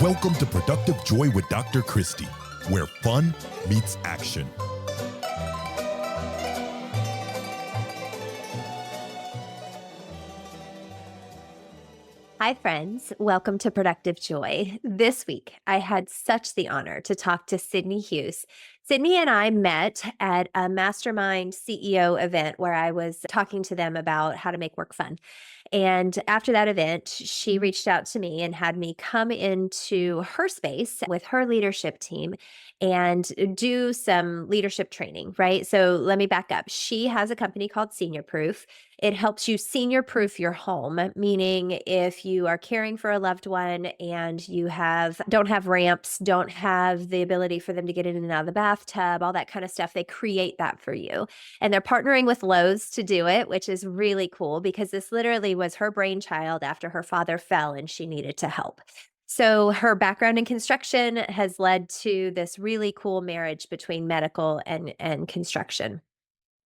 Welcome to Productive Joy with Dr. Christie, where fun meets action. Hi, friends. Welcome to Productive Joy. This week, I had such the honor to talk to Sydney Hughes. Sydney and I met at a mastermind CEO event where I was talking to them about how to make work fun. And after that event, she reached out to me and had me come into her space with her leadership team and do some leadership training, right? So let me back up. She has a company called Senior Proof. It helps you senior proof your home, meaning if you are caring for a loved one and you don't have ramps, don't have the ability for them to get in and out of the bathtub, all that kind of stuff, they create that for you. And they're partnering with Lowe's to do it, which is really cool because this literally was her brainchild after her father fell and she needed to help. So her background in construction has led to this really cool marriage between medical and construction.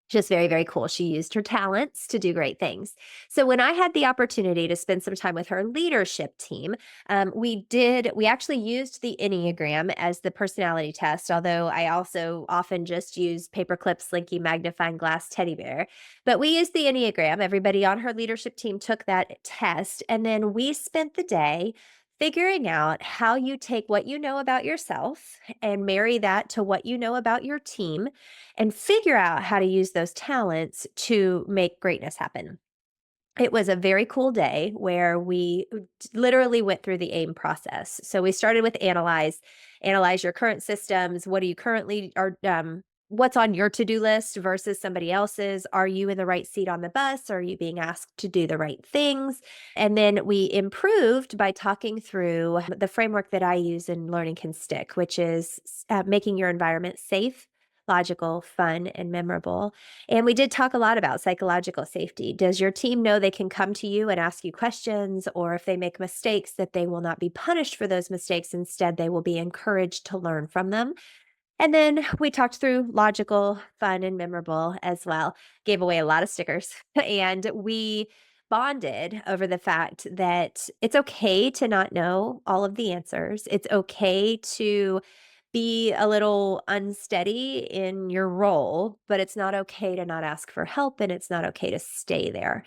Just very, very cool. She used her talents to do great things. So when I had the opportunity to spend some time with her leadership team, we actually used the Enneagram as the personality test, although I also often just use paperclip, slinky, magnifying glass, teddy bear. But we used the Enneagram. Everybody on her leadership team took that test. And then we spent the day figuring out how you take what you know about yourself and marry that to what you know about your team and figure out how to use those talents to make greatness happen. It was a very cool day where we literally went through the AIM process. So we started with analyze your current systems. What are you currently are what's on your to-do list versus somebody else's? Are you in the right seat on the bus? Are you being asked to do the right things? And then we improved by talking through the framework that I use in Learning Can Stick, which is making your environment safe, logical, fun, and memorable. And we did talk a lot about psychological safety. Does your team know they can come to you and ask you questions, or if they make mistakes, that they will not be punished for those mistakes? Instead, they will be encouraged to learn from them. And then we talked through logical, fun, and memorable as well. Gave away a lot of stickers, and we bonded over the fact that it's okay to not know all of the answers. It's okay to be a little unsteady in your role, but it's not okay to not ask for help and it's not okay to stay there.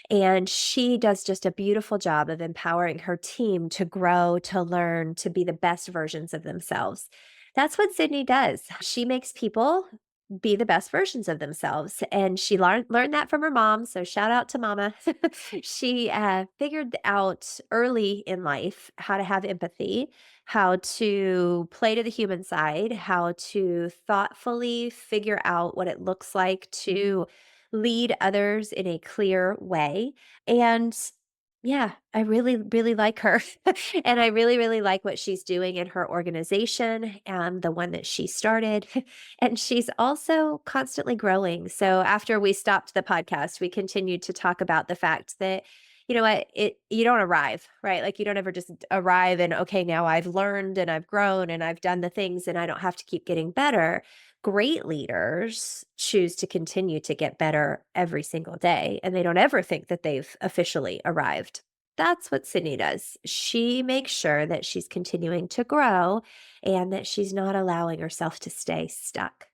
And she does just a beautiful job of empowering her team to grow, to learn, to be the best versions of themselves. That's what Sydney does. She makes people be the best versions of themselves. And she learned that from her mom. So shout out to mama. She figured out early in life how to have empathy, how to play to the human side, how to thoughtfully figure out what it looks like to lead others in a clear way. And yeah, I really, really like her. And I really, really like what she's doing in her organization and the one that she started. And she's also constantly growing. So after we stopped the podcast, we continued to talk about the fact that, you know what, you don't arrive, right? Like you don't ever just arrive and okay, now I've learned and I've grown and I've done the things and I don't have to keep getting better. Great leaders choose to continue to get better every single day, and they don't ever think that they've officially arrived. That's what Sydney does. She makes sure that she's continuing to grow and that she's not allowing herself to stay stuck.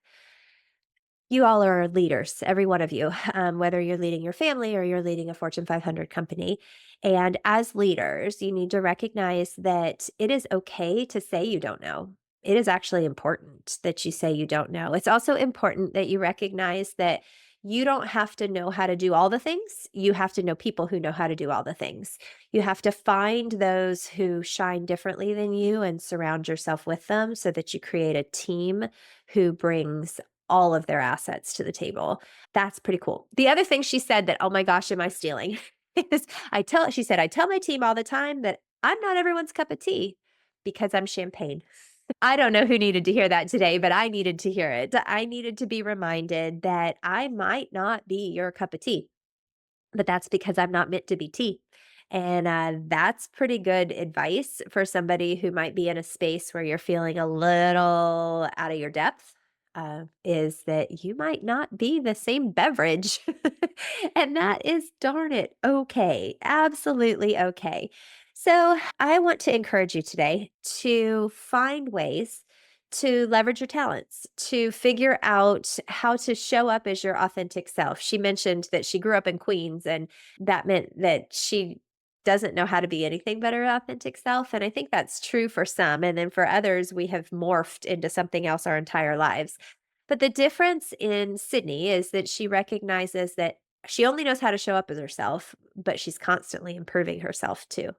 You all are leaders, every one of you, whether you're leading your family or you're leading a Fortune 500 company. And as leaders, you need to recognize that it is okay to say you don't know. It is actually important that you say you don't know. It's also important that you recognize that you don't have to know how to do all the things. You have to know people who know how to do all the things. You have to find those who shine differently than you and surround yourself with them so that you create a team who brings all of their assets to the table. That's pretty cool. The other thing she said that, oh my gosh, am I stealing? Is she said, I tell my team all the time that I'm not everyone's cup of tea because I'm champagne. I don't know who needed to hear that today, but I needed to hear it. I needed to be reminded that I might not be your cup of tea, but that's because I'm not meant to be tea. And that's pretty good advice for somebody who might be in a space where you're feeling a little out of your depth is that you might not be the same beverage. And that is darn it okay. Absolutely okay. So, I want to encourage you today to find ways to leverage your talents, to figure out how to show up as your authentic self. She mentioned that she grew up in Queens, and that meant that she doesn't know how to be anything but her authentic self. And I think that's true for some. And then for others, we have morphed into something else our entire lives. But the difference in Sydney is that she recognizes that she only knows how to show up as herself, but she's constantly improving herself too.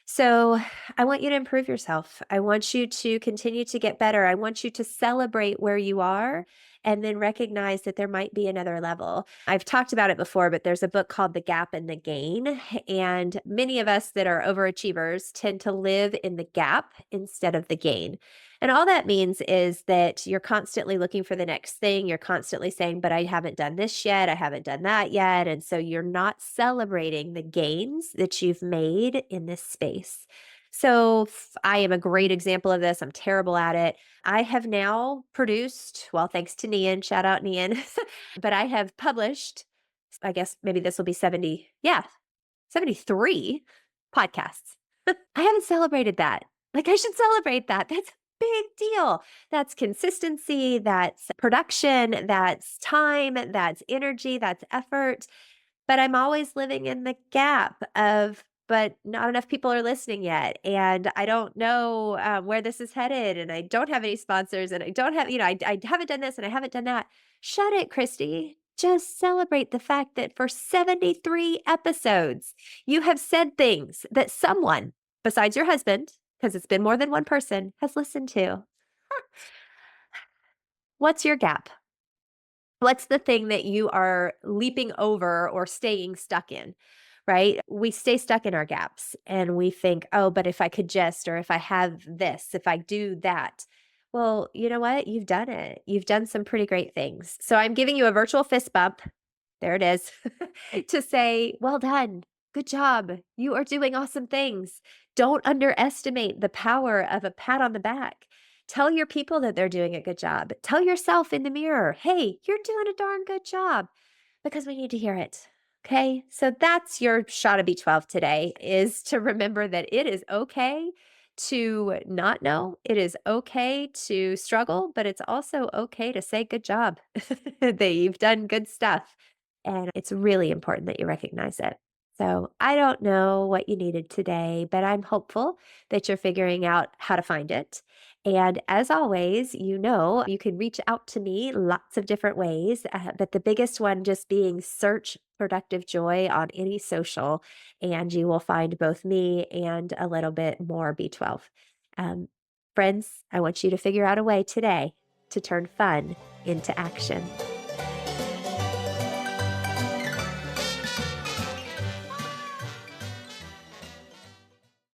So, I want you to improve yourself. I want you to continue to get better. I want you to celebrate where you are and then recognize that there might be another level. I've talked about it before, but there's a book called The Gap and the Gain. And many of us that are overachievers tend to live in the gap instead of the gain. And all that means is that you're constantly looking for the next thing. You're constantly saying, but I haven't done this yet. I haven't done that yet. And so you're not celebrating the gains that you've made in this space. So I am a great example of this. I'm terrible at it. I have now produced, well, thanks to Nian, shout out Nian, but I have published, I guess maybe this will be 70, yeah, 73 podcasts. I haven't celebrated that. Like, I should celebrate that. That's a big deal. That's consistency, that's production, that's time, that's energy, that's effort. But I'm always living in the gap of, but not enough people are listening yet. And I don't know where this is headed. And I don't have any sponsors. And I don't have, I haven't done this and I haven't done that. Shut it, Christy. Just celebrate the fact that for 73 episodes, you have said things that someone besides your husband, because it's been more than one person, has listened to. What's your gap? What's the thing that you are leaping over or staying stuck in, right? We stay stuck in our gaps and we think, oh, but if I could just, or if I have this, if I do that. Well, you know what? You've done it. You've done some pretty great things. So I'm giving you a virtual fist bump. There it is to say, well done. Good job. You are doing awesome things. Don't underestimate the power of a pat on the back. Tell your people that they're doing a good job. Tell yourself in the mirror, hey, you're doing a darn good job because we need to hear it. Okay. So that's your shot of B12 today, is to remember that it is okay to not know. It is okay to struggle, but it's also okay to say good job, that you've done good stuff. And it's really important that you recognize it. So I don't know what you needed today, but I'm hopeful that you're figuring out how to find it. And as always, you can reach out to me lots of different ways, but the biggest one just being search productive joy on any social, and you will find both me and a little bit more B12. Um, Friends, I want you to figure out a way today to turn fun into action.